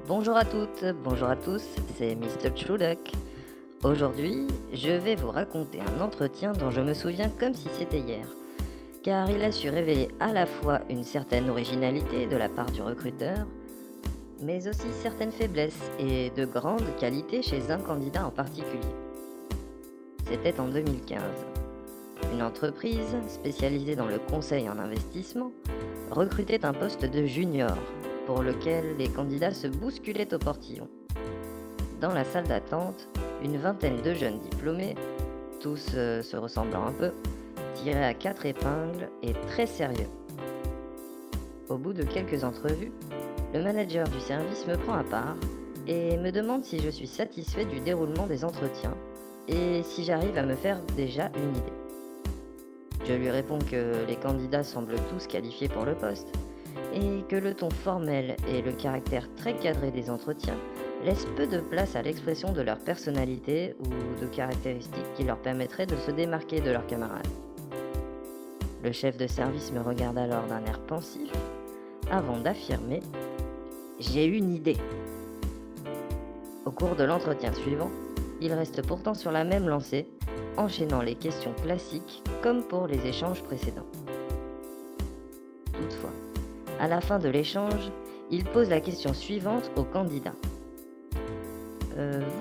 Bonjour à toutes, bonjour à tous, c'est Mr. Chuluk. Aujourd'hui, je vais vous raconter un entretien dont je me souviens comme si c'était hier, car il a su révéler à la fois une certaine originalité de la part du recruteur, mais aussi certaines faiblesses et de grandes qualités chez un candidat en particulier. C'était en 2015. Une entreprise spécialisée dans le conseil en investissement recrutait un poste de junior, pour lequel les candidats se bousculaient au portillon. Dans la salle d'attente, une vingtaine de jeunes diplômés, tous se ressemblant un peu, tiraient à quatre épingles et très sérieux. Au bout de quelques entrevues, le manager du service me prend à part et me demande si je suis satisfait du déroulement des entretiens et si j'arrive à me faire déjà une idée. Je lui réponds que les candidats semblent tous qualifiés pour le poste et que le ton formel et le caractère très cadré des entretiens laissent peu de place à l'expression de leur personnalité ou de caractéristiques qui leur permettraient de se démarquer de leurs camarades. Le chef de service me regarde alors d'un air pensif avant d'affirmer ⁇ J'ai une idée !⁇ Au cours de l'entretien suivant, il reste pourtant sur la même lancée, enchaînant les questions classiques comme pour les échanges précédents. Toutefois, à la fin de l'échange, il pose la question suivante au candidat.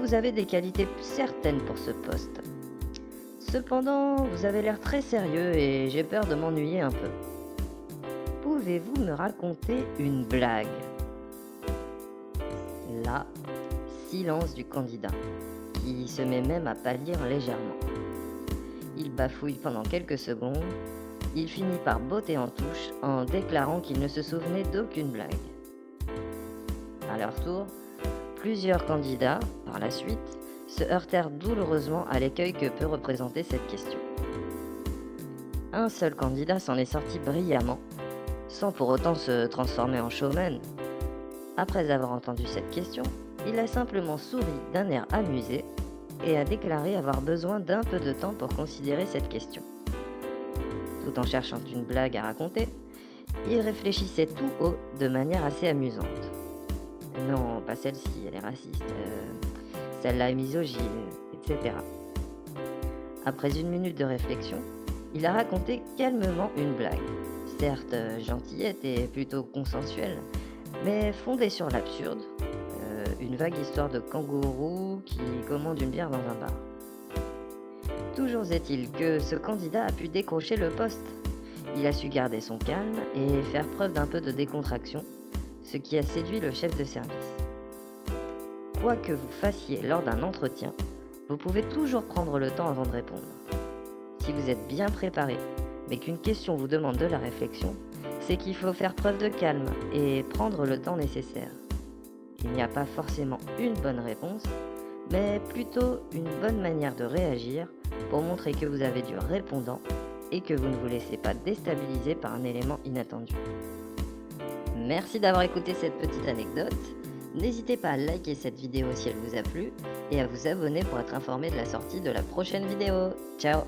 Vous avez des qualités certaines pour ce poste. Cependant, vous avez l'air très sérieux et j'ai peur de m'ennuyer un peu. Pouvez-vous me raconter une blague ? Là, silence du candidat, qui se met même à pâlir légèrement. Il bafouille pendant quelques secondes. Il finit par botter en touche en déclarant qu'il ne se souvenait d'aucune blague. À leur tour, plusieurs candidats, par la suite, se heurtèrent douloureusement à l'écueil que peut représenter cette question. Un seul candidat s'en est sorti brillamment, sans pour autant se transformer en showman. Après avoir entendu cette question, il a simplement souri d'un air amusé et a déclaré avoir besoin d'un peu de temps pour considérer cette question. Tout en cherchant une blague à raconter, il réfléchissait tout haut de manière assez amusante. Non, pas celle-ci, elle est raciste. Celle-là est misogyne, etc. Après une minute de réflexion, il a raconté calmement une blague. Certes gentillette et plutôt consensuelle, mais fondée sur l'absurde. Une vague histoire de kangourou qui commande une bière dans un bar. Toujours est-il que ce candidat a pu décrocher le poste. Il a su garder son calme et faire preuve d'un peu de décontraction, ce qui a séduit le chef de service. Quoi que vous fassiez lors d'un entretien, vous pouvez toujours prendre le temps avant de répondre. Si vous êtes bien préparé, mais qu'une question vous demande de la réflexion, c'est qu'il faut faire preuve de calme et prendre le temps nécessaire. Il n'y a pas forcément une bonne réponse, mais plutôt une bonne manière de réagir pour montrer que vous avez du répondant et que vous ne vous laissez pas déstabiliser par un élément inattendu. Merci d'avoir écouté cette petite anecdote. N'hésitez pas à liker cette vidéo si elle vous a plu et à vous abonner pour être informé de la sortie de la prochaine vidéo. Ciao!